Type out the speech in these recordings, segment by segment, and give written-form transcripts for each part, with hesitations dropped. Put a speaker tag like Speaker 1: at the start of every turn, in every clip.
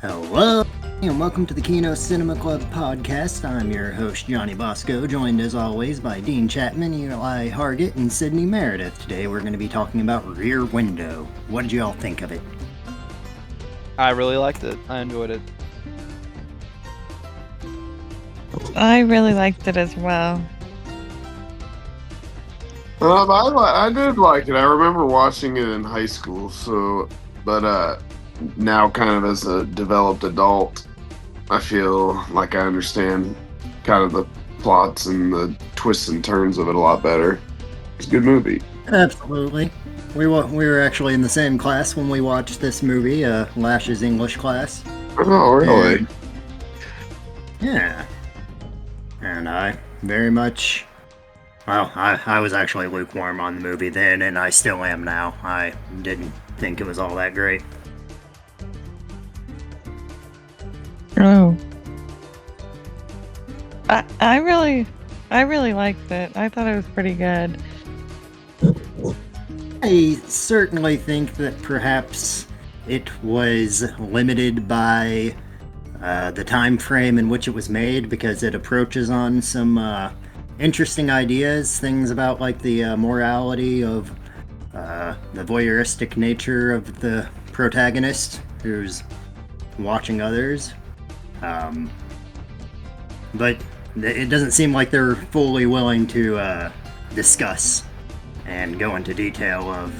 Speaker 1: Hello, and welcome to the Kino Cinema Club podcast. I'm your host, Johnny Bosco, joined as always by Dean Chapman, Eli Hargett, and Sydney Meredith. Today we're going to be talking about Rear Window. What did you all think of it?
Speaker 2: I really liked it. I enjoyed it.
Speaker 3: I really liked it as well.
Speaker 4: I did like it. I remember watching it in high school, but now kind of as a developed adult, I feel like I understand kind of the plots and the twists and turns of it a lot better. It's a good movie.
Speaker 1: Absolutely. We were actually in the same class when we watched this movie, Lash's English class.
Speaker 4: Oh, really?
Speaker 1: Yeah. And I very much... Well, I was actually lukewarm on the movie then, and I still am now. I didn't think it was all that great.
Speaker 3: Oh. I really liked it. I thought it was pretty good.
Speaker 1: I certainly think that perhaps it was limited by the time frame in which it was made, because it approaches on some interesting ideas, things about like the morality of the voyeuristic nature of the protagonist who's watching others. But it doesn't seem like they're fully willing to discuss and go into detail of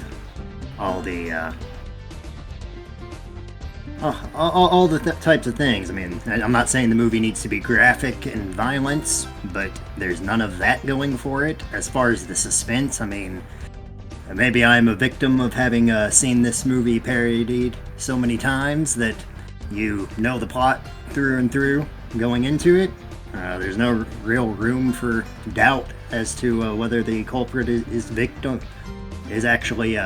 Speaker 1: all the all the types of things. I mean, I'm not saying the movie needs to be graphic and violence, but there's none of that going for it. As far as the suspense, I mean, maybe I'm a victim of having seen this movie parodied so many times that you know the plot through and through going into it. There's no real room for doubt as to whether the culprit is actually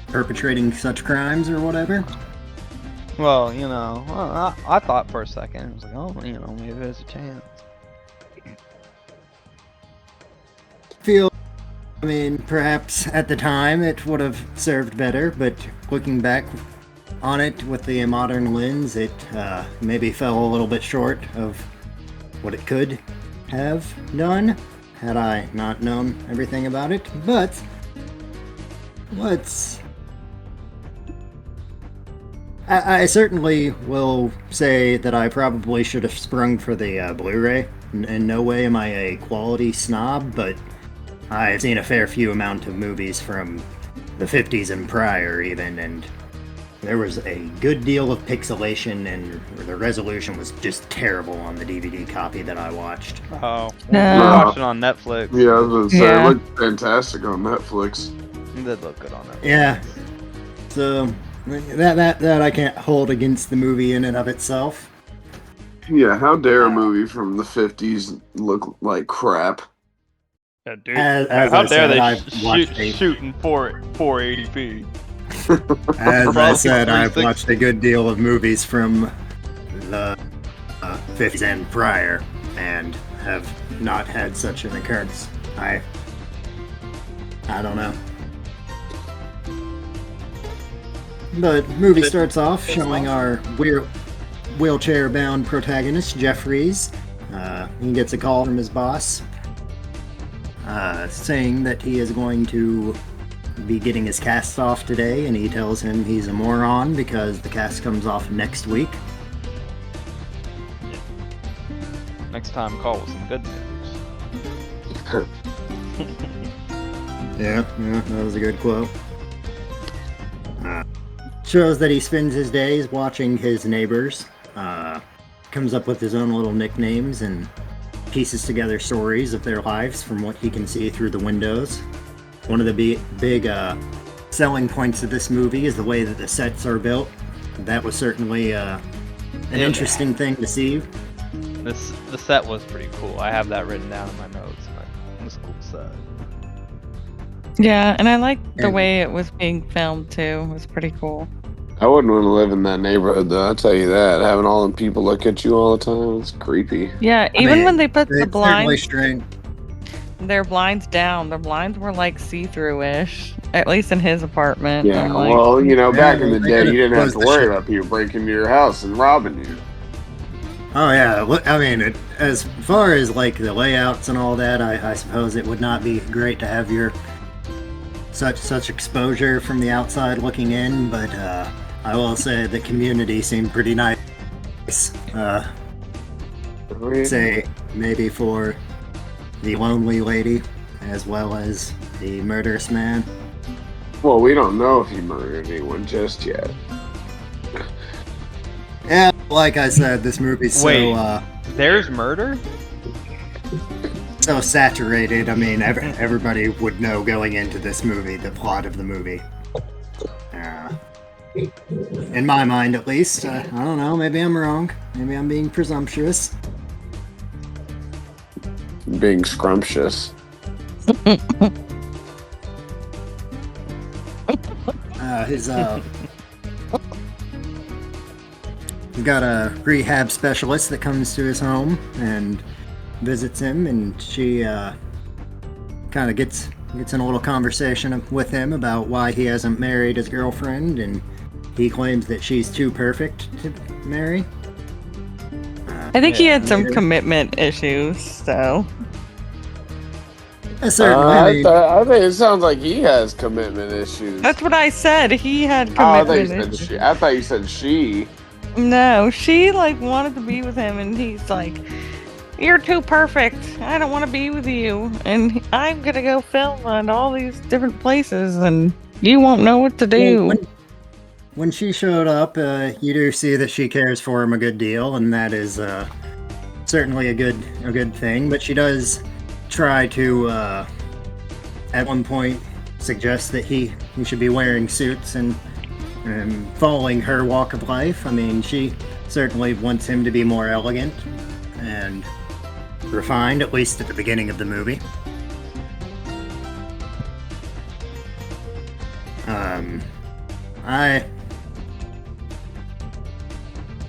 Speaker 1: perpetrating such crimes or whatever.
Speaker 2: Well, I thought for a second, it was like, oh, maybe there's a chance.
Speaker 1: I mean, perhaps at the time it would have served better, but looking back on it with the modern lens, it maybe fell a little bit short of what it could have done had I not known everything about it. But I certainly will say that I probably should have sprung for the Blu-ray. In no way am I a quality snob, but I've seen a fair few amount of movies from the 50s and prior even, and there was a good deal of pixelation, and the resolution was just terrible on the DVD copy that I watched.
Speaker 2: Oh,
Speaker 3: No.
Speaker 2: we watched it on Netflix.
Speaker 4: Yeah, I was gonna say,
Speaker 3: Yeah.
Speaker 4: it looked fantastic on Netflix.
Speaker 2: It did look good on Netflix.
Speaker 1: Yeah. So that I can't hold against the movie in and of itself.
Speaker 4: Yeah, how dare a movie from the 50s look like crap?
Speaker 2: Yeah, dude.
Speaker 1: As
Speaker 2: How
Speaker 1: I
Speaker 2: dare
Speaker 1: said, I've watched
Speaker 2: shooting 480p?
Speaker 1: As I said, I've
Speaker 2: 360.
Speaker 1: watched a good deal of movies from the 50s and prior, and have not had such an occurrence. I don't know. But movie starts off showing our wheelchair-bound protagonist, Jeffries. He gets a call from his boss, saying that he is going to be getting his cast off today, and he tells him he's a moron because the cast comes off next week.
Speaker 2: Next time, call with some good news.
Speaker 1: Yeah, that was a good quote. Shows that he spends his days watching his neighbors, comes up with his own little nicknames, and pieces together stories of their lives from what he can see through the windows. One of the big selling points of this movie is the way that the sets are built. That was certainly an interesting thing to see.
Speaker 2: The set was pretty cool. I have that written down in my notes. It was a cool set.
Speaker 3: Yeah, and I liked the
Speaker 1: And-
Speaker 3: way it was being filmed too. It was pretty cool.
Speaker 4: I wouldn't want to live in that neighborhood, though. I'll tell you that. Having all them people look at you all the time, it's creepy.
Speaker 3: Yeah, even
Speaker 1: mean,
Speaker 3: when they put the
Speaker 1: It's certainly
Speaker 3: blinds,
Speaker 1: strange.
Speaker 3: their blinds down, their blinds were like see-through-ish. At least in his apartment.
Speaker 4: Yeah,
Speaker 3: I'm like,
Speaker 4: well, back in the
Speaker 1: they
Speaker 4: day,
Speaker 1: could've
Speaker 4: you didn't have
Speaker 1: closed
Speaker 4: to
Speaker 1: the
Speaker 4: worry
Speaker 1: shop.
Speaker 4: about people breaking into your house and robbing you.
Speaker 1: Oh yeah, I mean, as far as like the layouts and all that, I suppose it would not be great to have your such exposure from the outside looking in, but I will say the community seemed pretty nice. Say maybe for the lonely lady as well as the murderous man.
Speaker 4: Well, we don't know if he murdered anyone just yet.
Speaker 1: Yeah, like I said, this movie's
Speaker 2: Wait.
Speaker 1: so
Speaker 2: There's murder?
Speaker 1: so saturated. I mean, everybody would know going into this movie the plot of the movie. In my mind, at least. I don't know. Maybe I'm wrong. Maybe I'm being presumptuous.
Speaker 4: Being scrumptious.
Speaker 1: He's got a rehab specialist that comes to his home and visits him, and she kind of gets in a little conversation with him about why he hasn't married his girlfriend, and he claims that she's too perfect to marry.
Speaker 3: I think he
Speaker 2: Yeah,
Speaker 3: had some
Speaker 1: later.
Speaker 3: commitment issues, so.
Speaker 1: Certainly,
Speaker 4: I think it sounds like he has commitment issues.
Speaker 3: That's what I said. He had
Speaker 4: Oh, I thought you
Speaker 3: commitment
Speaker 4: said
Speaker 3: issues.
Speaker 4: she. I thought you said she.
Speaker 3: No, she like wanted to be with him, and he's like, "You're too perfect. I don't want to be with you, and I'm gonna go film on all these different places, and you won't know what to do."
Speaker 1: when she showed up, you do see that she cares for him a good deal, and that is certainly a good thing. But she does try to, at one point, suggest that he should be wearing suits and following her walk of life. I mean, she certainly wants him to be more elegant and refined, at least at the beginning of the movie.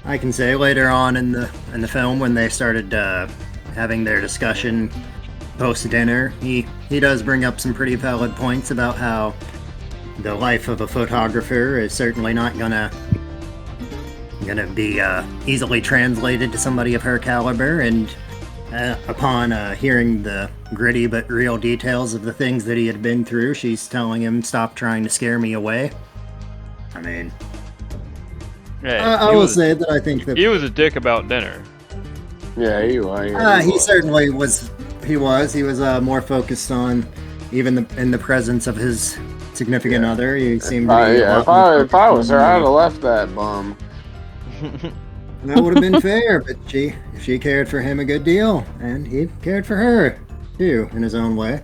Speaker 1: I can say later on in the film, when they started having their discussion post dinner, he does bring up some pretty valid points about how the life of a photographer is certainly not gonna be easily translated to somebody of her caliber, and upon hearing the gritty but real details of the things that he had been through, she's telling him, "Stop trying to scare me away." I mean,
Speaker 2: Yeah,
Speaker 1: I will say that I think that
Speaker 2: he was a dick about dinner.
Speaker 4: Yeah, he was.
Speaker 1: he certainly was. He was more focused on even in the presence of his significant other. He seemed to be
Speaker 4: If I was her, I'd have left that bum.
Speaker 1: That would have been fair, but she cared for him a good deal, and he cared for her too in his own way.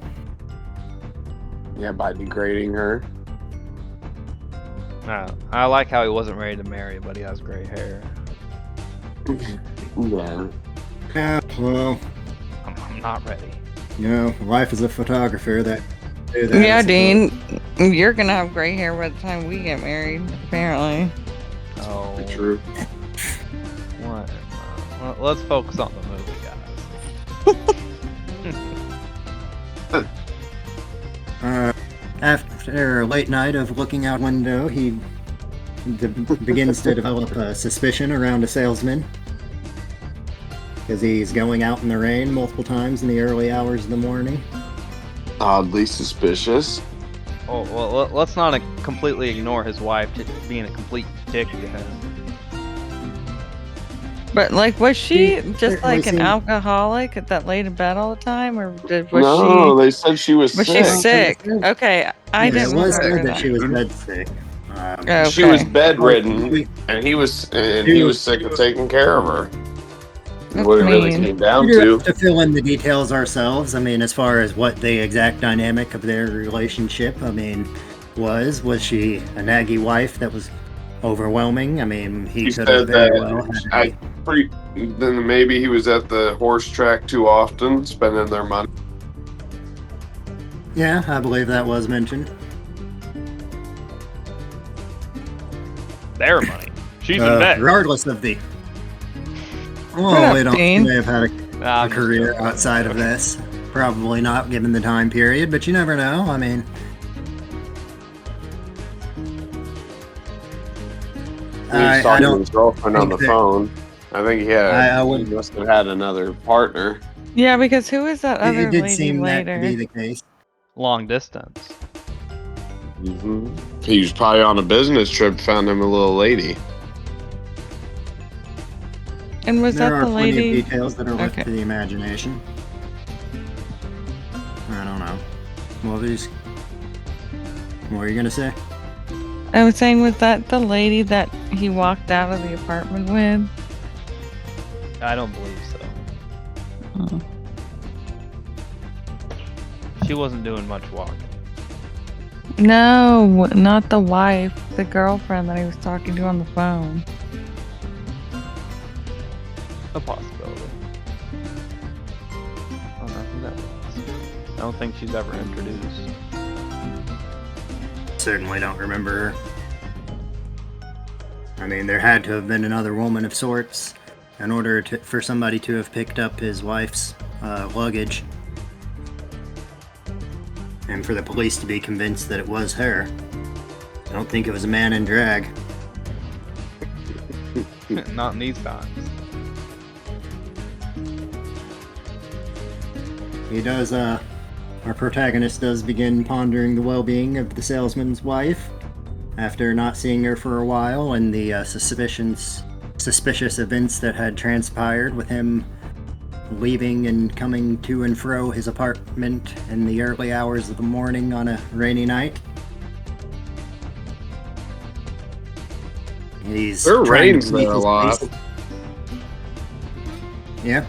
Speaker 4: Yeah, by degrading her.
Speaker 2: I like how he wasn't ready to marry, but he has gray hair.
Speaker 4: Yeah.
Speaker 1: Yeah, well,
Speaker 2: I'm not ready.
Speaker 1: life as a photographer, that.
Speaker 3: Yeah, Dean, you're gonna have gray hair by the time we get married, apparently.
Speaker 2: Oh,
Speaker 4: True.
Speaker 2: what? Well, let's focus on the movie, guys.
Speaker 1: After a late night of looking out window, he begins to develop a suspicion around a salesman, because he's going out in the rain multiple times in the early hours of the morning.
Speaker 4: Oddly suspicious.
Speaker 2: Oh well, let's not completely ignore his wife being a complete dick to him.
Speaker 3: But like, was she
Speaker 1: She
Speaker 3: just like an
Speaker 1: certainly
Speaker 3: alcoholic that laid in bed all the time, or was
Speaker 4: No, they said she was
Speaker 3: she
Speaker 4: sick.
Speaker 3: sick?
Speaker 1: She was sick.
Speaker 3: Okay, I
Speaker 1: Yeah,
Speaker 3: didn't
Speaker 1: it was
Speaker 3: remember
Speaker 1: said that she was
Speaker 4: Mhm.
Speaker 1: bed sick.
Speaker 3: Okay.
Speaker 4: She was bedridden,
Speaker 1: We-
Speaker 4: and he was sick of taking care of her.
Speaker 3: That's
Speaker 4: What it really
Speaker 3: mean.
Speaker 4: came down
Speaker 1: We do
Speaker 4: to.
Speaker 1: have to fill in the details ourselves. I mean, as far as what the exact dynamic of their relationship, was she a naggy wife that was overwhelming? I mean, he
Speaker 4: He
Speaker 1: could have
Speaker 4: said
Speaker 1: very
Speaker 4: that
Speaker 1: well had
Speaker 4: then maybe he was at the horse track too often, spending their money.
Speaker 1: Yeah, I believe that was mentioned.
Speaker 2: Their money. She's in bed.
Speaker 1: Regardless of the. Well,
Speaker 3: up,
Speaker 1: we don't. She
Speaker 3: Dean?
Speaker 1: may have had
Speaker 2: Nah,
Speaker 1: a
Speaker 2: I'm just
Speaker 1: career
Speaker 2: joking.
Speaker 1: outside of this. Probably not, given the time period, but you never know. I mean,
Speaker 4: He was
Speaker 1: I
Speaker 4: talking to
Speaker 1: don't
Speaker 4: his girlfriend on
Speaker 1: think
Speaker 4: the
Speaker 1: that
Speaker 4: phone. I think
Speaker 1: I
Speaker 4: he
Speaker 1: would.
Speaker 4: must have had another partner.
Speaker 3: Yeah, because who is that
Speaker 1: It
Speaker 3: other
Speaker 1: did
Speaker 3: lady
Speaker 1: seem that to
Speaker 3: later?
Speaker 1: be the case.
Speaker 2: Long distance.
Speaker 4: He was probably on a business trip, found him a little lady.
Speaker 3: And was
Speaker 1: There
Speaker 3: that
Speaker 1: are
Speaker 3: the
Speaker 1: plenty of
Speaker 3: lady?
Speaker 1: details that are left
Speaker 3: Okay.
Speaker 1: to the imagination. I don't know. What were you gonna say?
Speaker 3: I was saying, was that the lady that he walked out of the apartment with?
Speaker 2: I don't believe so.
Speaker 3: Oh.
Speaker 2: She wasn't doing much walking.
Speaker 3: No, not the wife, the girlfriend that he was talking to on the phone.
Speaker 2: A possibility. I don't know who that was. I don't think she's ever introduced.
Speaker 1: Certainly don't remember her. I mean, there had to have been another woman of sorts in order for somebody to have picked up his wife's luggage. And for the police to be convinced that it was her. I don't think it was a man in drag.
Speaker 2: Not in these times.
Speaker 1: He does, our protagonist does begin pondering the well-being of the salesman's wife after not seeing her for a while and the suspicious events that had transpired with him leaving and coming to and fro his apartment in the early hours of the morning on a rainy night. He's
Speaker 4: There
Speaker 1: trying
Speaker 4: rains
Speaker 1: to please
Speaker 4: there a
Speaker 1: his
Speaker 4: lot.
Speaker 1: case. Yeah.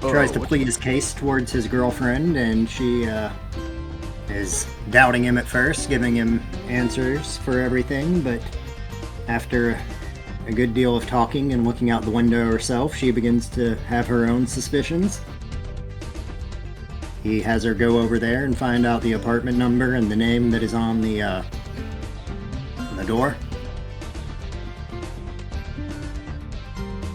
Speaker 1: Tries to plead his case towards his girlfriend, and she is doubting him at first, giving him answers for everything, but after a good deal of talking and looking out the window herself, she begins to have her own suspicions. He has her go over there and find out the apartment number and the name that is on the door.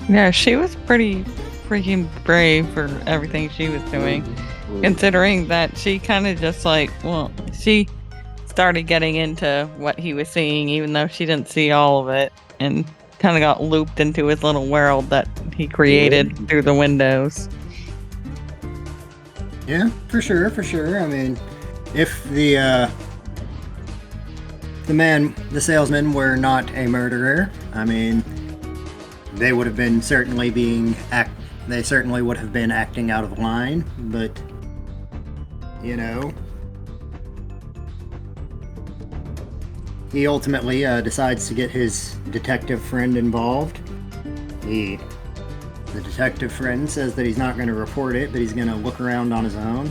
Speaker 3: Yeah, she was pretty freaking brave for everything she was doing. Considering that she kind of just she started getting into what he was seeing, even though she didn't see all of it, and kind of got looped into his little world that he created through the windows.
Speaker 1: Yeah, for sure. I mean, if the salesman were not a murderer, I mean, they would have been they certainly would have been acting out of line, but, you know, he ultimately decides to get his detective friend involved. The detective friend says that he's not going to report it, but he's going to look around on his own.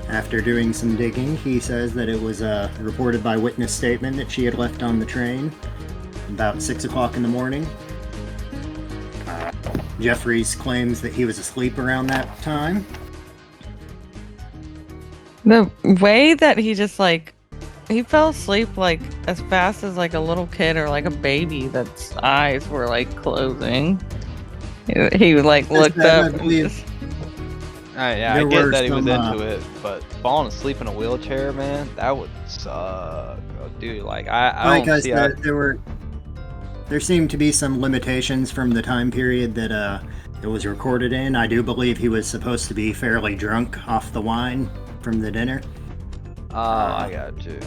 Speaker 1: After doing some digging, he says that it was reported by witness statement that she had left on the train about 6 o'clock in the morning. Jeffries claims that he was asleep around that time.
Speaker 3: The way that he just he fell asleep as fast as a little kid or a baby that's eyes were closing. He looked up.
Speaker 2: Yeah, I get that he was into it, but falling asleep in a wheelchair, man, that would suck. Oh, dude, I don't see how...
Speaker 1: There seemed to be some limitations from the time period that it was recorded in. I do believe he was supposed to be fairly drunk off the wine from the dinner.
Speaker 2: Oh, I got you.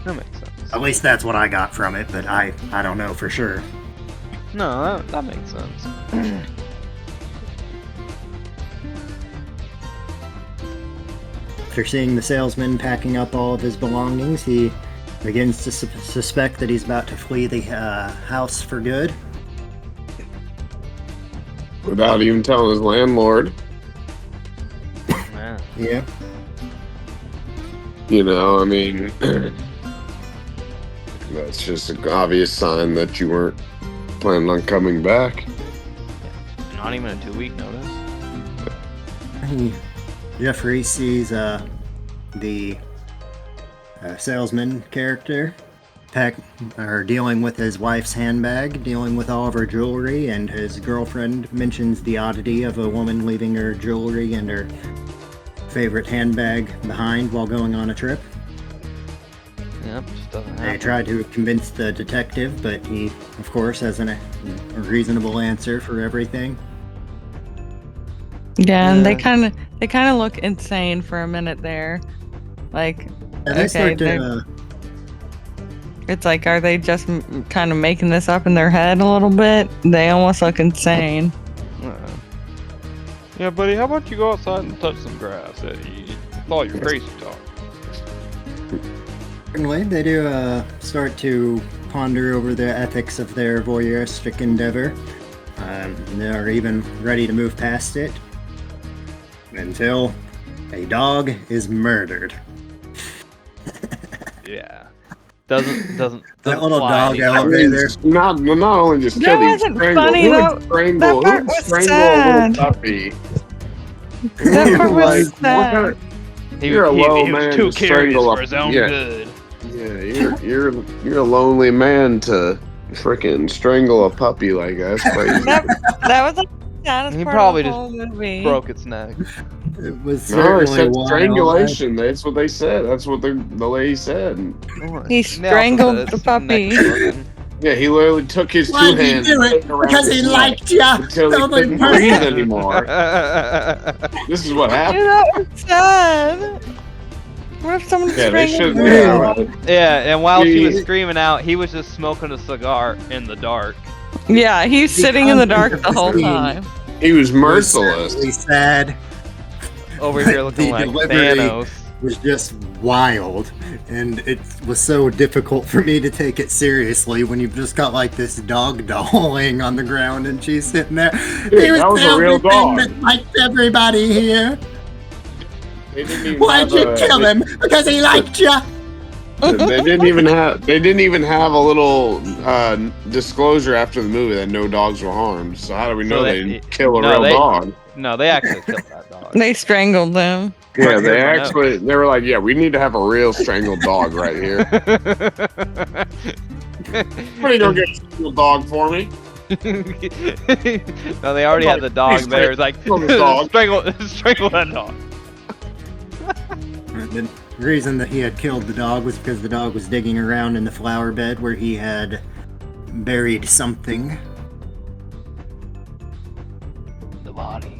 Speaker 2: That makes sense.
Speaker 1: At least that's what I got from it, but I don't know for sure.
Speaker 2: No, that makes sense.
Speaker 1: After seeing the salesman packing up all of his belongings, he begins to suspect that he's about to flee the house for good.
Speaker 4: Without even telling his landlord.
Speaker 2: Man.
Speaker 1: Yeah.
Speaker 4: You know, I mean, that's just an obvious sign that you weren't planning on coming back.
Speaker 2: Not even a 2-week notice.
Speaker 1: Jeffrey sees the salesman character dealing with his wife's handbag, dealing with all of her jewelry, and his girlfriend mentions the oddity of a woman leaving her jewelry and her favorite handbag behind while going on a trip.
Speaker 2: Yep, just doesn't
Speaker 1: They
Speaker 2: happen.
Speaker 1: try to convince the detective, but he, of course, has a reasonable answer for everything.
Speaker 3: Yeah, and they
Speaker 2: Yeah.
Speaker 3: kind of look insane for a minute there. Like,
Speaker 1: And they
Speaker 3: okay,
Speaker 1: start to,
Speaker 3: it's like, are they just kind of making this up in their head a little bit? They almost look insane.
Speaker 2: Yeah, buddy, how about you go outside and touch some grass? With all your crazy talk.
Speaker 1: certainly, they do start to ponder over the ethics of their voyeuristic endeavor. They're even ready to move past it until a dog is murdered.
Speaker 2: Yeah. Doesn't
Speaker 1: That little
Speaker 2: fly
Speaker 1: dog
Speaker 2: anymore.
Speaker 1: elevator.
Speaker 4: Not only just
Speaker 3: That
Speaker 4: killed, he
Speaker 3: wasn't
Speaker 4: strangled.
Speaker 3: funny,
Speaker 4: Who would
Speaker 3: though.
Speaker 4: strangle?
Speaker 3: That part
Speaker 4: Who would
Speaker 3: was
Speaker 4: strangle a
Speaker 3: sad.
Speaker 4: little puppy?
Speaker 3: That part was
Speaker 4: Like, what
Speaker 3: sad.
Speaker 4: kind of-
Speaker 2: He,
Speaker 4: You're a
Speaker 2: he,
Speaker 4: low
Speaker 2: he was
Speaker 4: man
Speaker 2: too
Speaker 4: to
Speaker 2: curious
Speaker 4: strangle
Speaker 2: for his own
Speaker 4: yeah.
Speaker 2: good.
Speaker 4: Yeah, you're a lonely man to freaking strangle a puppy like that. That's crazy.
Speaker 3: That was like the saddest
Speaker 2: He
Speaker 3: part
Speaker 2: probably
Speaker 3: of the
Speaker 2: just
Speaker 3: whole movie.
Speaker 2: Broke its neck.
Speaker 1: It was
Speaker 4: No, they
Speaker 1: certainly
Speaker 4: said
Speaker 1: wild.
Speaker 4: strangulation. That's what they said. That's what the lady said.
Speaker 3: He strangled the puppy.
Speaker 4: Yeah, he literally took his two hands and put it around his neck
Speaker 1: ya.
Speaker 4: until he couldn't breathe anymore. This is what
Speaker 3: Dude,
Speaker 4: happened.
Speaker 3: that was sad. What if someone
Speaker 4: Yeah, they
Speaker 3: strangled
Speaker 4: should.
Speaker 3: me?
Speaker 2: Yeah, and while she was
Speaker 4: He-
Speaker 2: screaming out, he was just smoking a cigar in the dark.
Speaker 3: Yeah, he's sitting in the dark the whole time.
Speaker 4: He was
Speaker 1: It was
Speaker 4: merciless.
Speaker 1: certainly sad.
Speaker 2: Over here looking
Speaker 1: The
Speaker 2: like
Speaker 1: delivery
Speaker 2: Thanos.
Speaker 1: was just wild, and it was so difficult for me to take it seriously when you've just got like this dog doll laying on the ground and she's sitting there.
Speaker 4: Dude,
Speaker 1: He
Speaker 4: that was a real
Speaker 1: everything
Speaker 4: dog.
Speaker 1: that liked everybody here.
Speaker 4: They didn't even
Speaker 1: Why'd
Speaker 4: have
Speaker 1: you
Speaker 4: a-
Speaker 1: kill him? Because he liked you.
Speaker 4: They didn't even have a little disclosure after the movie that no dogs were harmed. So how do we know they didn't kill a real dog?
Speaker 2: No, they actually killed that dog.
Speaker 3: They strangled them.
Speaker 4: Yeah, they
Speaker 2: Right here,
Speaker 4: were like, yeah, we need to have a real strangled dog right here. Somebody go get a strangled dog for me.
Speaker 2: No, they already had the dog there. It's like,
Speaker 4: Kill the dog.
Speaker 2: strangle that dog.
Speaker 1: The reason that he had killed the dog was because the dog was digging around in the flower bed where he had buried something.
Speaker 2: The body.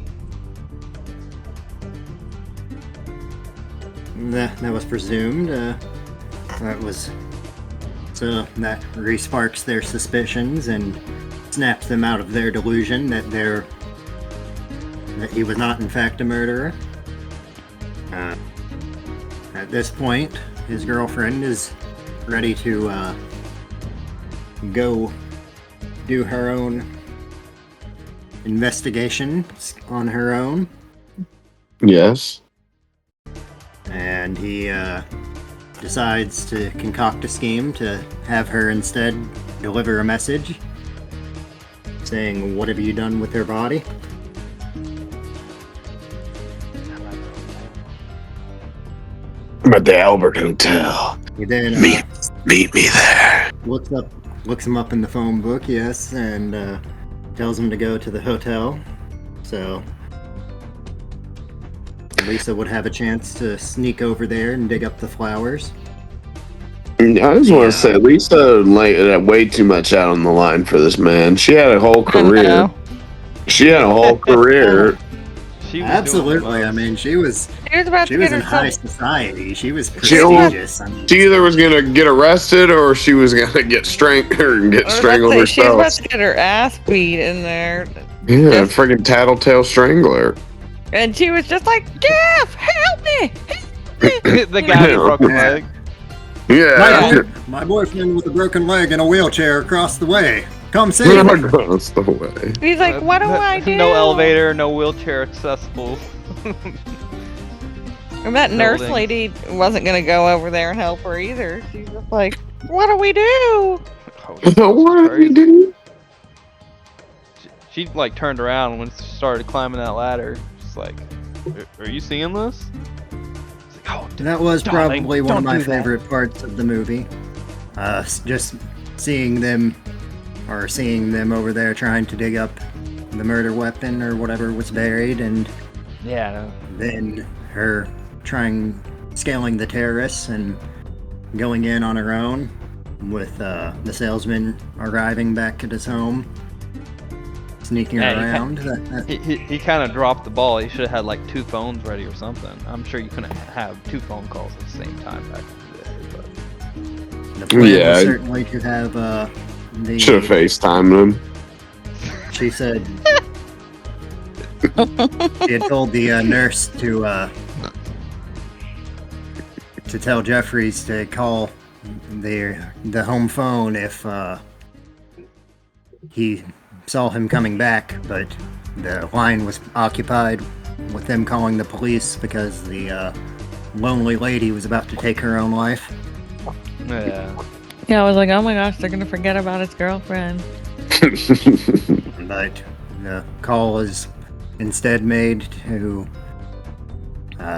Speaker 1: That was presumed. That was so that re-sparks their suspicions and snaps them out of their delusion that he was not in fact a murderer. At this point, his girlfriend is ready to go do her own investigation on her own.
Speaker 4: Yes.
Speaker 1: And he decides to concoct a scheme to have her instead deliver a message saying, "What have you done with her body?"
Speaker 4: I'm at the Albert Hotel.
Speaker 1: He then
Speaker 4: Meet me there.
Speaker 1: looks him up in the phone book, yes, and tells him to go to the hotel. So Lisa would have a chance to sneak over there and dig up the flowers.
Speaker 4: I just want to say, Lisa laid way too much out on the line for this man. She had a whole career.
Speaker 3: know.
Speaker 4: She had a whole career.
Speaker 2: She was
Speaker 1: Absolutely,
Speaker 2: doing
Speaker 1: I mean, she was
Speaker 3: She was about
Speaker 1: she
Speaker 3: to
Speaker 1: was
Speaker 3: get
Speaker 1: in high
Speaker 3: herself.
Speaker 1: society. She was
Speaker 4: She almost-
Speaker 1: prestigious. I mean,
Speaker 4: She either was gonna get arrested or she was gonna get strangled or get
Speaker 3: I was about
Speaker 4: strangled
Speaker 3: to say, she's about
Speaker 4: herself.
Speaker 3: to get her ass beat in there.
Speaker 4: Yeah,
Speaker 3: Just-
Speaker 4: freaking tattletale strangler.
Speaker 3: And she was just like, Jeff, help me!
Speaker 2: the guy who broke his leg.
Speaker 4: Yeah.
Speaker 1: my boyfriend with a broken leg in a wheelchair across the way. Come save me.
Speaker 4: Across the way.
Speaker 3: He's like, what do I do?
Speaker 2: No elevator, no wheelchair accessible.
Speaker 3: And that nurse
Speaker 2: building.
Speaker 3: lady wasn't gonna go over there and help her either. She's just like, what do we do?
Speaker 2: Oh,
Speaker 4: What did we
Speaker 2: crazy.
Speaker 4: do?
Speaker 2: She like turned around when she started climbing that ladder. She's like, "Are you seeing this?" It's like, oh,
Speaker 1: That was
Speaker 2: darling,
Speaker 1: probably one of
Speaker 2: don't
Speaker 1: my
Speaker 2: do that.
Speaker 1: favorite parts of the movie. just seeing them over there trying to dig up the murder weapon or whatever was buried, and
Speaker 2: Yeah.
Speaker 1: then her scaling the terrace and going in on her own with the salesman arriving back at his home, sneaking around.
Speaker 2: He kind of dropped the ball. He should have had like 2 phones ready or something. I'm sure you couldn't have 2 phone calls at the same time back in the day. But
Speaker 1: the plan was certainly to have
Speaker 4: should have FaceTimed him.
Speaker 1: She said she had told the nurse to tell Jeffries to call the home phone if he saw him coming back, but the line was occupied with them calling the police because the lonely lady was about to take her own life.
Speaker 3: Yeah, I was like, oh my gosh, they're gonna forget about his girlfriend.
Speaker 1: But the call is instead made to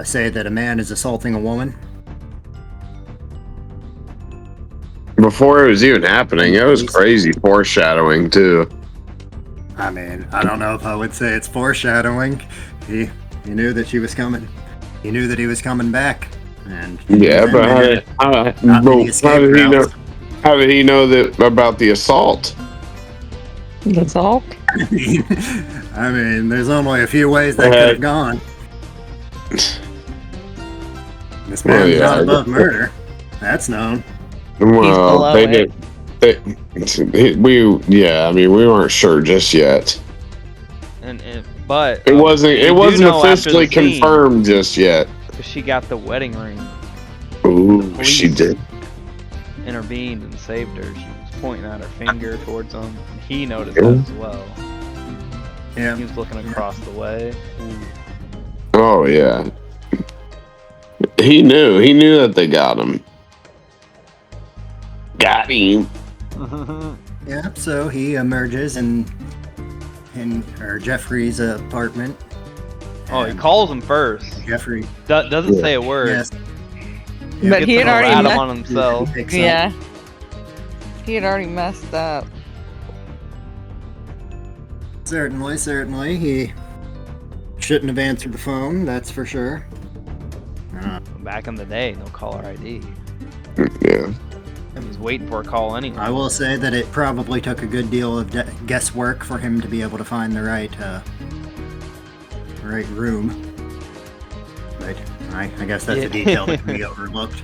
Speaker 1: say that a man is assaulting a woman.
Speaker 4: Before it was even happening, it was crazy foreshadowing too.
Speaker 1: I mean, I don't know if I would say it's foreshadowing. He knew that she was coming. He knew that he was coming back. And
Speaker 4: yeah, but how did he know? How did he know that about the assault?
Speaker 3: The assault?
Speaker 1: I mean, there's only a few ways that could have gone. This man's not above murder. That's known.
Speaker 4: Well, they did. We weren't sure just yet.
Speaker 2: But
Speaker 4: it wasn't officially confirmed just yet.
Speaker 2: She got the wedding ring.
Speaker 4: Ooh, she did.
Speaker 2: Intervened and saved her. She was pointing out her finger towards him. He noticed that as well.
Speaker 1: Yeah.
Speaker 2: He was looking across the way. Ooh.
Speaker 4: Oh yeah. He knew that they got him. Got him.
Speaker 1: Yeah, so he emerges in Jeffrey's apartment.
Speaker 2: Oh, he calls him first.
Speaker 1: Jeffrey
Speaker 2: doesn't say a word.
Speaker 1: Yes.
Speaker 3: But he had already
Speaker 2: him on himself.
Speaker 3: Yeah. He had already messed up.
Speaker 1: Certainly. He shouldn't have answered the phone, that's for sure.
Speaker 2: Back in the day, no caller ID.
Speaker 4: Yeah.
Speaker 2: He was waiting for a call anyway.
Speaker 1: I will say that it probably took a good deal of guesswork for him to be able to find the right room. But I guess that's a detail that can be overlooked.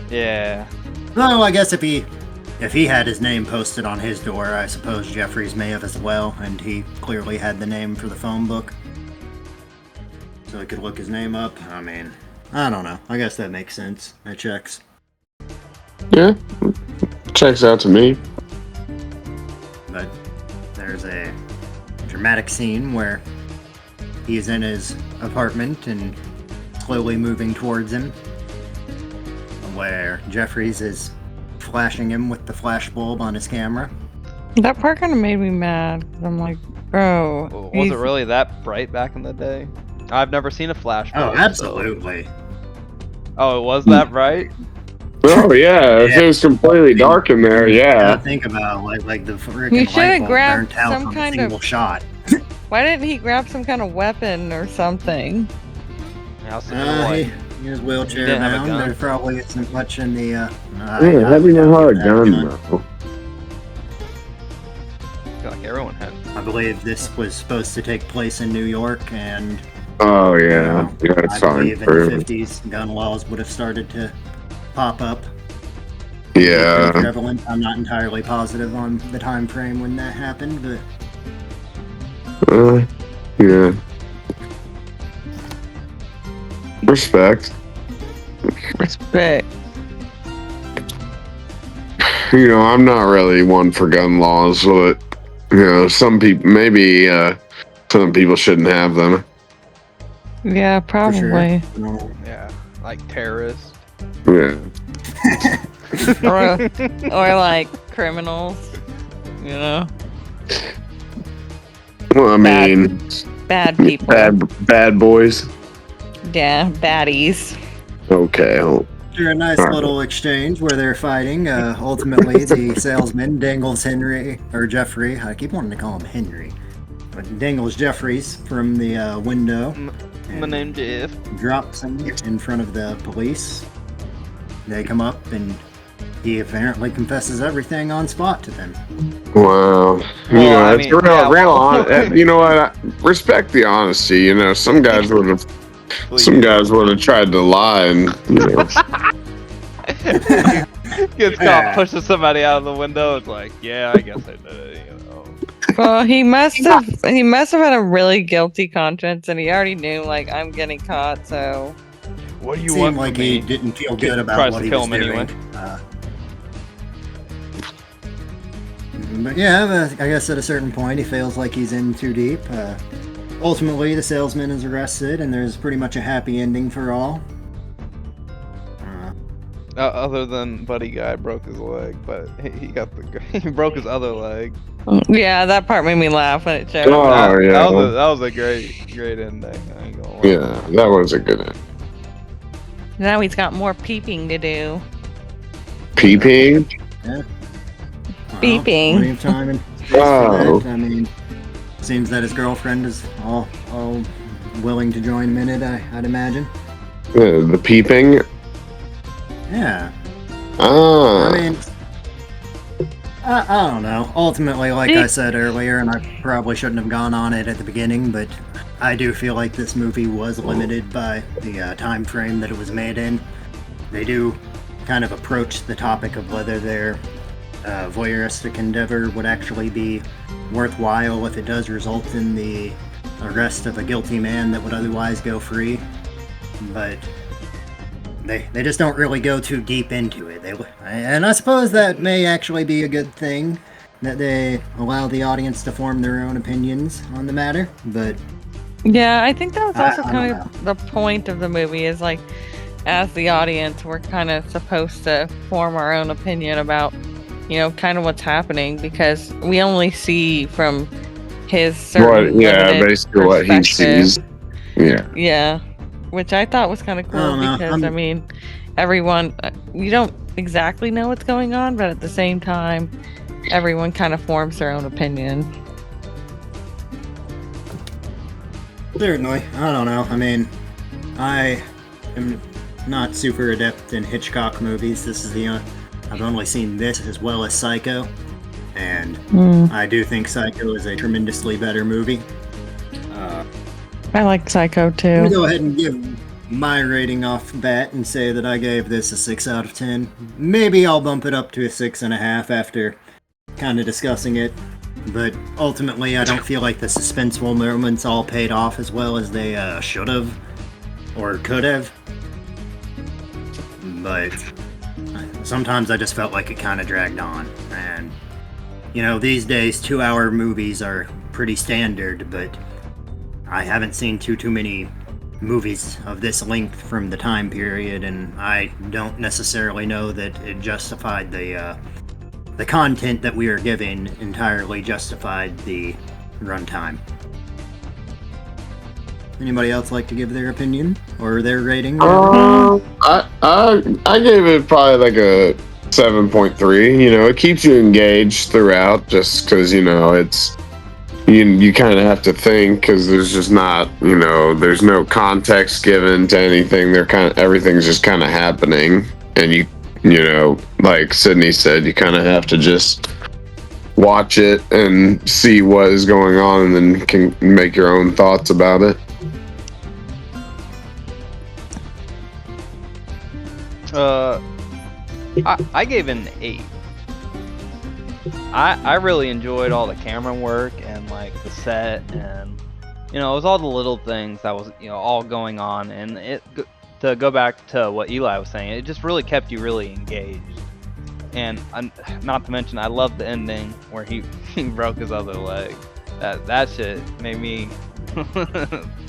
Speaker 2: Yeah.
Speaker 1: Well, I guess if he had his name posted on his door, I suppose Jeffries may have as well, and he clearly had the name for the phone book. So he could look his name up. I mean, I don't know. I guess that makes sense. That checks.
Speaker 4: Yeah. Checks out to me.
Speaker 1: But there's a dramatic scene where he's in his apartment and slowly moving towards him, where Jeffries is flashing him with the flash bulb on his camera.
Speaker 3: That part kind of made me mad. I'm like, bro.
Speaker 2: Was it really that bright back in the day? I've never seen a flash bulb.
Speaker 1: Oh, absolutely.
Speaker 2: So. Oh, it was that bright?
Speaker 4: Oh yeah, if it was completely dark in there, yeah.
Speaker 1: Think about like the freaking
Speaker 3: You should have
Speaker 1: light bulb
Speaker 3: grabbed
Speaker 1: burnt out
Speaker 3: some
Speaker 1: from
Speaker 3: kind
Speaker 1: a single
Speaker 3: of
Speaker 1: shot.
Speaker 3: Why didn't he grab some kind of weapon or something?
Speaker 1: He was wheelchair bound. There probably isn't much in the.
Speaker 4: Having a hard gun, bro.
Speaker 2: I feel like everyone had.
Speaker 1: I believe this was supposed to take place in New York, and.
Speaker 4: Oh yeah, that's
Speaker 1: I
Speaker 4: fine.
Speaker 1: believe in the 50s, gun laws would have started to pop up.
Speaker 4: Yeah.
Speaker 1: Prevalent. I'm not entirely positive on the time frame when that happened, but.
Speaker 4: Yeah. Respect. You know, I'm not really one for gun laws, but some people some people shouldn't have them.
Speaker 3: Yeah, probably.
Speaker 1: Sure.
Speaker 2: Yeah, like terrorists.
Speaker 4: Yeah.
Speaker 3: or like criminals,
Speaker 4: Well, I mean,
Speaker 3: bad people.
Speaker 4: Bad boys.
Speaker 3: Yeah, baddies.
Speaker 4: Okay.
Speaker 1: After a nice little exchange where they're fighting, ultimately the salesman dangles Jeffrey. I keep wanting to call him Henry, but dangles Jeffries from the window.
Speaker 2: My name's Jeff.
Speaker 1: Drops him in front of the police. They come up and he apparently confesses everything on spot to them.
Speaker 4: Wow. It's real. You know what? I respect the honesty. You know, some guys would have tried to lie and.
Speaker 2: Gets caught pushing somebody out of the window. It's like, yeah, I guess I did it.
Speaker 3: Well, he must have had a really guilty conscience, and he already knew, like, I'm getting caught. So.
Speaker 2: What do you want?
Speaker 1: Seemed like he didn't feel good about what he was doing. Anyway. But yeah, I guess at a certain point he feels like he's in too deep. Ultimately, the salesman is arrested, and there's pretty much a happy ending for all.
Speaker 2: Other than Buddy Guy broke his leg, but he broke his other leg.
Speaker 3: Yeah, that part made me laugh when it showed.
Speaker 2: That was a great ending. I ain't gonna lie.
Speaker 4: Yeah, that was a good end.
Speaker 3: Now he's got more peeping to do.
Speaker 4: Peeping?
Speaker 1: Yeah.
Speaker 3: Beeping.
Speaker 1: Plenty of time and space for that. I mean, seems that his girlfriend is all willing to join him in it, I'd imagine.
Speaker 4: The peeping?
Speaker 1: Yeah.
Speaker 4: I
Speaker 1: mean, I don't know. Ultimately, like I said earlier, and I probably shouldn't have gone on it at the beginning, but I do feel like this movie was limited by the time frame that it was made in. They do kind of approach the topic of whether their voyeuristic endeavor would actually be worthwhile if it does result in the arrest of a guilty man that would otherwise go free. But they just don't really go too deep into it. And I suppose that may actually be a good thing, that they allow the audience to form their own opinions on the matter. But
Speaker 3: yeah, I think that was also kind of the point of the movie, is like, as the audience, we're kind of supposed to form our own opinion about, you know, kind of what's happening, because we only see from his certain
Speaker 4: basically what he sees.
Speaker 3: Yeah, which I thought was kind of cool, because I mean, everyone, you don't exactly know what's going on, but at the same time, everyone kind of forms their own opinion.
Speaker 1: Certainly. I don't know. I mean, I am not super adept in Hitchcock movies. I've only seen this as well as Psycho, and I do think Psycho is a tremendously better movie.
Speaker 3: I like Psycho too.
Speaker 1: I'm gonna go ahead and give my rating off the bat and say that I gave this a 6 out of 10. Maybe I'll bump it up to a 6.5 after kind of discussing it. But ultimately, I don't feel like the suspenseful moments all paid off as well as they should have or could have. But sometimes I just felt like it kind of dragged on. And, you know, these days 2-hour movies are pretty standard, but I haven't seen too many movies of this length from the time period, and I don't necessarily know that it justified the content that we are giving entirely justified the runtime. Anybody else like to give their opinion or their rating?
Speaker 4: I gave it probably like a 7.3. You know, it keeps you engaged throughout, just because, you know, it's you kind of have to think, because there's just not, you know, there's no context given to anything. Everything's just kind of happening, and you know, like Sydney said, you kind of have to just watch it and see what is going on, and then can make your own thoughts about it.
Speaker 2: I gave it an 8. I really enjoyed all the camera work and like the set, and you know, it was all the little things that was, you know, all going on, and to go back to what Eli was saying, it just really kept you really engaged. And not to mention, I loved the ending where he broke his other leg. That shit made me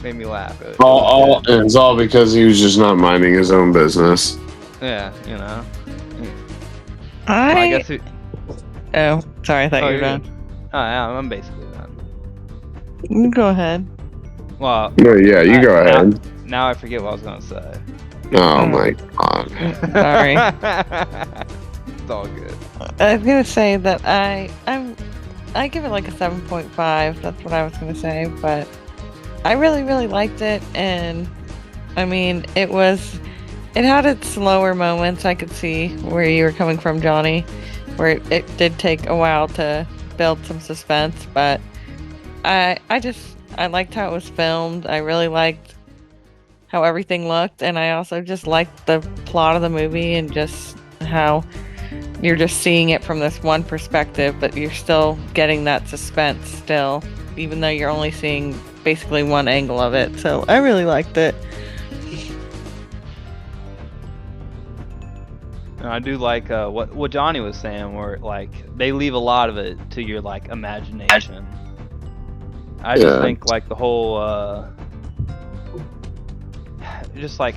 Speaker 2: laugh.
Speaker 4: It's all because he was just not minding his own business.
Speaker 2: Yeah, you know.
Speaker 3: I
Speaker 2: guess.
Speaker 3: Oh, sorry. I thought you were done.
Speaker 2: Oh, yeah, I'm basically done.
Speaker 3: You go ahead.
Speaker 2: Well.
Speaker 4: No, yeah, you go ahead.
Speaker 2: Now I forget what I was gonna say.
Speaker 4: Oh my god.
Speaker 3: Sorry.
Speaker 2: It's all good.
Speaker 3: I was gonna say that I give it like a 7.5. That's what I was gonna say, but I really liked it, and I mean it had its slower moments. I could see where you were coming from, Johnny, where it did take a while to build some suspense, but I liked how it was filmed. I really liked how everything looked, and I also just liked the plot of the movie and just how you're just seeing it from this one perspective, but you're still getting that suspense still, even though you're only seeing basically one angle of it. So I really liked it.
Speaker 2: And I do like what Johnny was saying, where like they leave a lot of it to your like imagination. I just think like the whole just like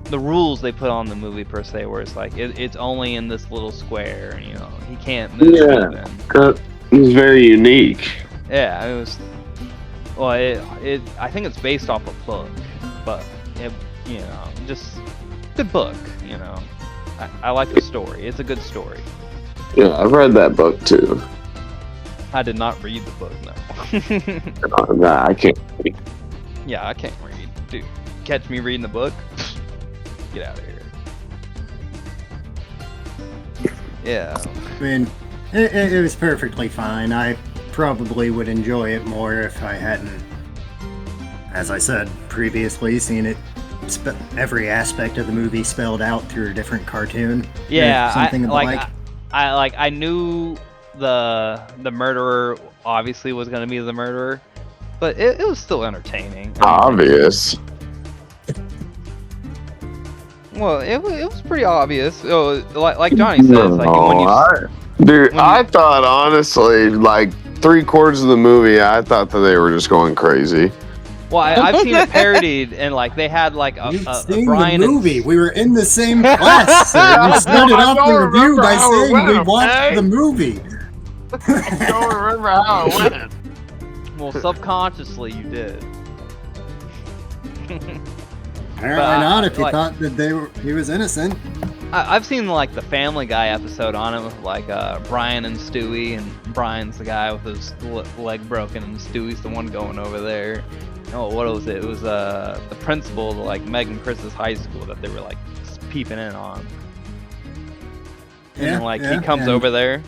Speaker 2: the rules they put on the movie per se, where it's like it's only in this little square, and you know he can't move.
Speaker 4: That was very unique.
Speaker 2: Yeah, it was. Well, I think it's based off a book, but it, you know, just good book. You know, I like the story. It's a good story.
Speaker 4: Yeah, I've read that book too.
Speaker 2: I did not read the book, no.
Speaker 4: Nah, I can't read.
Speaker 2: Yeah, I can't read. Dude, catch me reading the book? Get out of here. Yeah.
Speaker 1: I mean, it was perfectly fine. I probably would enjoy it more if I hadn't, as I said previously, seen it every aspect of the movie spelled out through a different cartoon.
Speaker 2: Yeah,
Speaker 1: something of the like.
Speaker 2: I knew the murderer obviously was going to be the murderer, but it was still entertaining.
Speaker 4: Obvious.
Speaker 2: Well, it was pretty obvious. So, like Johnny says, like when you
Speaker 4: I thought honestly, like 3/4 of the movie, I thought that they were just going crazy.
Speaker 2: Well, I've seen it parodied, and like they had like a Brian
Speaker 1: the movie. We were in the same class. Sir. We started off the review by saying we watched the movie.
Speaker 4: I don't remember how it went.
Speaker 2: Well, subconsciously you did.
Speaker 1: Apparently not. If you thought that he was innocent.
Speaker 2: I've seen like the Family Guy episode on it with like Brian and Stewie, and Brian's the guy with his leg broken, and Stewie's the one going over there. Oh, what was it? It was the principal of like Meg and Chris's high school that they were like peeping in on. And like he comes over there.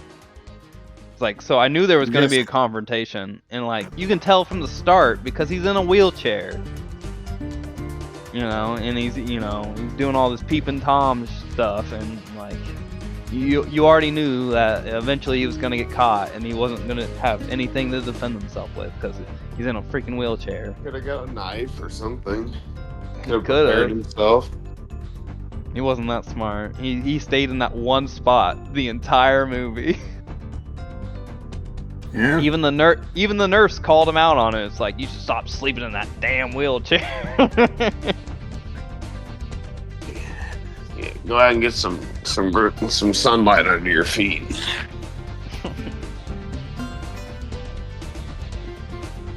Speaker 2: It's like, so I knew there was going to be a confrontation, and like you can tell from the start because he's in a wheelchair. You know, and he's doing all this peeping Tom stuff, and like you already knew that eventually he was gonna get caught, and he wasn't gonna have anything to defend himself with because he's in a freaking wheelchair.
Speaker 4: Could have got a knife or something.
Speaker 2: Could have
Speaker 4: prepared himself.
Speaker 2: He wasn't that smart. He stayed in that one spot the entire movie.
Speaker 1: Yeah.
Speaker 2: Even the nurse called him out on it. It's like, you should stop sleeping in that damn wheelchair.
Speaker 4: Yeah, go out and get some sunlight under your feet.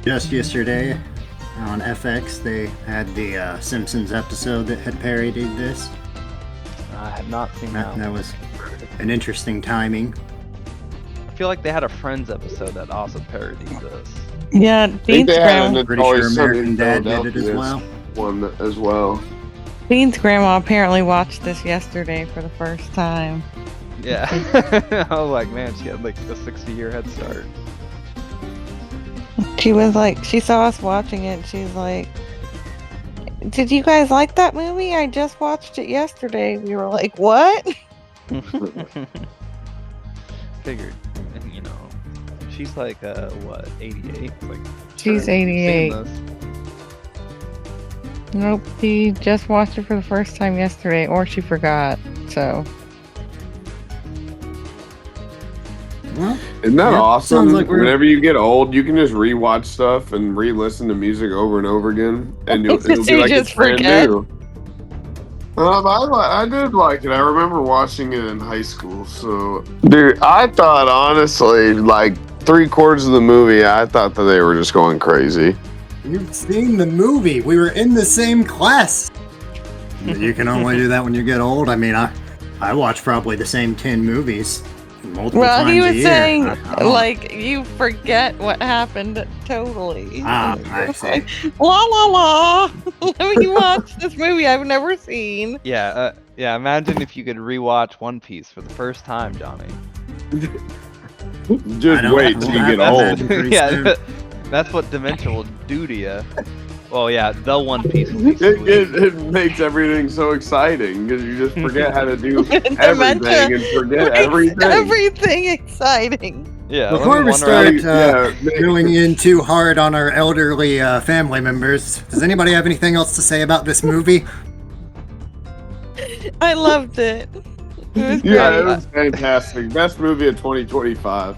Speaker 1: Just yesterday on FX, they had the Simpsons episode that had parodied this.
Speaker 2: I have not seen that.
Speaker 1: That was an interesting timing.
Speaker 2: I feel like they had a Friends episode that also parodied this.
Speaker 3: Yeah, Dean's grandma.
Speaker 1: Pretty sure American Dad did it as well.
Speaker 4: One as well.
Speaker 3: Dean's grandma apparently watched this yesterday for the first time.
Speaker 2: Yeah. I was like, man, she had like a 60-year head start.
Speaker 3: She was like, she saw us watching it, and she's like, did you guys like that movie? I just watched it yesterday. We were like, what?
Speaker 2: Figured, you know, she's like, what, 88? Like,
Speaker 3: she's 88. Nope, she just watched it for the first time yesterday, or she forgot, so.
Speaker 1: Well,
Speaker 4: isn't that awesome?
Speaker 1: Sounds like
Speaker 4: whenever you get old, you can just rewatch stuff and re-listen to music over and over again, and it'll be like it's brand new. I did like it. I remember watching it in high school. So, dude, I thought honestly, like 3/4 of the movie, I thought that they were just going crazy.
Speaker 1: You've seen the movie. We were in the same class. You can only do that when you get old. I mean, I watch probably the same 10 movies multiple
Speaker 3: Well,
Speaker 1: times
Speaker 3: he
Speaker 1: a
Speaker 3: was
Speaker 1: year.
Speaker 3: saying,
Speaker 1: Oh.
Speaker 3: like, you forget what happened totally.
Speaker 1: I see.
Speaker 3: La la la. Let me watch this movie I've never seen.
Speaker 2: Yeah, yeah. Imagine if you could rewatch One Piece for the first time, Johnny.
Speaker 4: Just wait till you get old.
Speaker 2: Yeah, that's what dementia will do to you. Well, yeah, the One Piece will be sweet.
Speaker 4: It makes everything so exciting because you just forget how to do
Speaker 3: Dementia
Speaker 4: everything and forget
Speaker 3: makes
Speaker 4: everything.
Speaker 3: everything exciting.
Speaker 2: Yeah.
Speaker 1: Before
Speaker 2: let me
Speaker 1: we
Speaker 2: wander around.
Speaker 1: start going in too hard on our elderly family members, does anybody have anything else to say about this movie?
Speaker 3: I loved it. It was
Speaker 4: Yeah,
Speaker 3: great.
Speaker 4: it was fantastic. Best movie of 2025.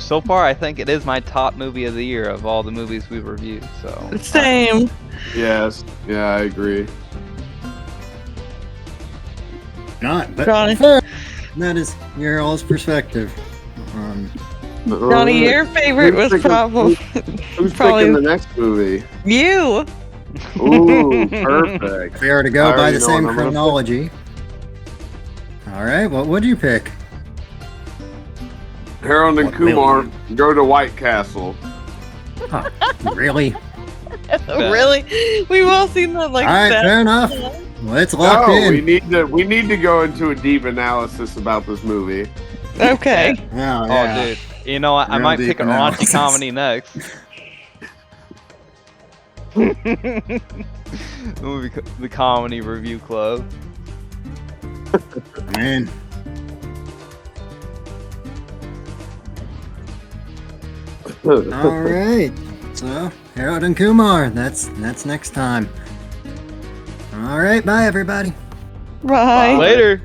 Speaker 2: So far, I think it is my top movie of the year of all the movies we've reviewed. So
Speaker 3: Same.
Speaker 4: Yes, yeah, I agree.
Speaker 1: Not, but
Speaker 3: Johnny.
Speaker 1: that is your all's perspective.
Speaker 3: Johnny, your favorite was probably
Speaker 4: Who's
Speaker 3: probably-
Speaker 4: picking the next movie?
Speaker 3: you.
Speaker 4: Ooh, perfect.
Speaker 1: If we are to go
Speaker 4: I
Speaker 1: by
Speaker 4: already
Speaker 1: the
Speaker 4: know
Speaker 1: same
Speaker 4: what I'm gonna
Speaker 1: chronology. Alright, what would you pick?
Speaker 4: Harold and
Speaker 1: What
Speaker 4: Kumar
Speaker 1: movie?
Speaker 4: go to White Castle.
Speaker 1: Huh, really?
Speaker 3: Really? We've all seen that like
Speaker 1: Alright,
Speaker 3: that.
Speaker 1: fair enough. Let's lock
Speaker 4: No,
Speaker 1: in.
Speaker 4: we need to go into a deep analysis about this movie.
Speaker 3: Okay.
Speaker 1: Oh, yeah.
Speaker 2: Oh, dude. You know what? I
Speaker 1: Real
Speaker 2: might
Speaker 1: deep
Speaker 2: pick a raunchy
Speaker 1: analysis.
Speaker 2: comedy next. The Comedy Review Club.
Speaker 1: Man. Alright. So, Harold and Kumar, that's next time. Alright, bye everybody.
Speaker 3: Bye.
Speaker 2: Later.